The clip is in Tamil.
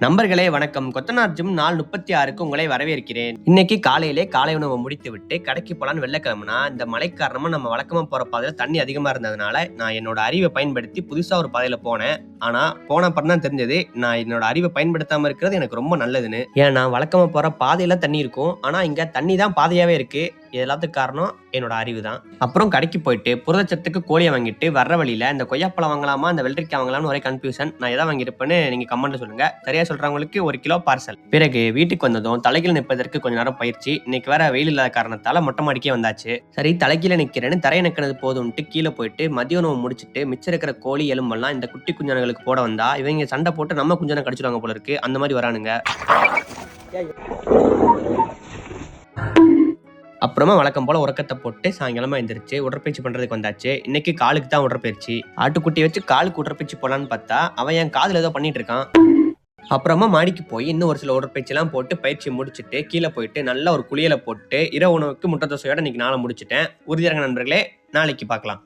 நண்பர்களே வணக்கம். கொத்தனார் ஜிம் நாள் 36க்கு உங்களை வரவேற்கிறேன். இன்னைக்கு காலையிலே காலை உணவை முடித்து விட்டு கடைக்கு போலான்னு வெளில கிளம்புனா, இந்த மழை காரணமா நம்ம வழக்கமா போற பாதையில தண்ணி அதிகமா இருந்ததுனால, நான் என்னோட அறிவை பயன்படுத்தி புதுசா ஒரு பாதையில போனேன். ஆனா போன அப்புறம் தான் தெரிஞ்சது, நான் என்னோட அறிவை பயன்படுத்தாம இருக்கிறது எனக்கு ரொம்ப நல்லதுன்னு. ஏன்னா வழக்கமா போற பாதையில தண்ணி இருக்கும். ஆனா இங்க தண்ணி தான் பாதையாவே இருக்கு. இது எல்லாத்துக்கும் காரணம் என்னோட அறிவு தான். அப்புறம் கடைக்கு போயிட்டு புரதச்சத்துக்கு கோழியை வாங்கிட்டு வர்ற வழியில இந்த கொய்யாப்பழம் வாங்கலாமா இந்த வெள்ளரிக்காய் வாங்கலாம்னு ஒரே கன்ஃபியூஷன். நான் எதை வாங்கியிருப்பேன்னு நீங்க கமெண்ட்ல சொல்லுங்க. சரியா சொல்றவங்களுக்கு 1 கிலோ பார்சல். பிறகு வீட்டுக்கு வந்ததும் தலைகீழ நிற்பதற்கு கொஞ்ச நேரம் பயிற்சி. இன்னைக்கு வேற வெயில் இல்லாத காரணத்தால மொட்டை மாடிக்கே வந்தாச்சு. சரி தலைகீழ நிக்கிறேன்னு தரையை நிக்கிறது போதும்ட்டு கீழே போயிட்டு மதிய உணவு முடிச்சுட்டு மிச்சம் இருக்கிற கோழி எலும்பெல்லாம் இந்த குட்டி குஞ்சானங்களுக்கு போட வந்தா இவங்க சண்டை போட்டு நம்ம குஞ்சான கடிச்சிடுவாங்க போல இருக்கு. அந்த மாதிரி வரானுங்க. அப்புறமா வழக்கம் போல உறக்கத்தை போட்டு சாயங்காலமா எந்திரிச்சு உடற்பயிற்சி பண்றதுக்கு வந்தாச்சு. இன்னைக்கு காலுக்கு தான் உடற்பயிற்சி. ஆட்டுக்குட்டி வச்சு காலுக்கு உடற்பயிற்சி போலான்னு பார்த்தா அவன் என் காதுல ஏதோ பண்ணிட்டு இருக்கான். அப்புறமா மாடிக்கு போய் இன்னும் ஒரு சில உடற்பயிற்சி எல்லாம் போட்டு பயிற்சி முடிச்சுட்டு கீழே போயிட்டு நல்ல ஒரு குளியலை போட்டு இரவு உணவுக்கு முட்டை தோசையோட இன்னைக்கு நாளை முடிச்சுட்டேன். உறுதியாக நண்பர்களே, நாளைக்கு பார்க்கலாம்.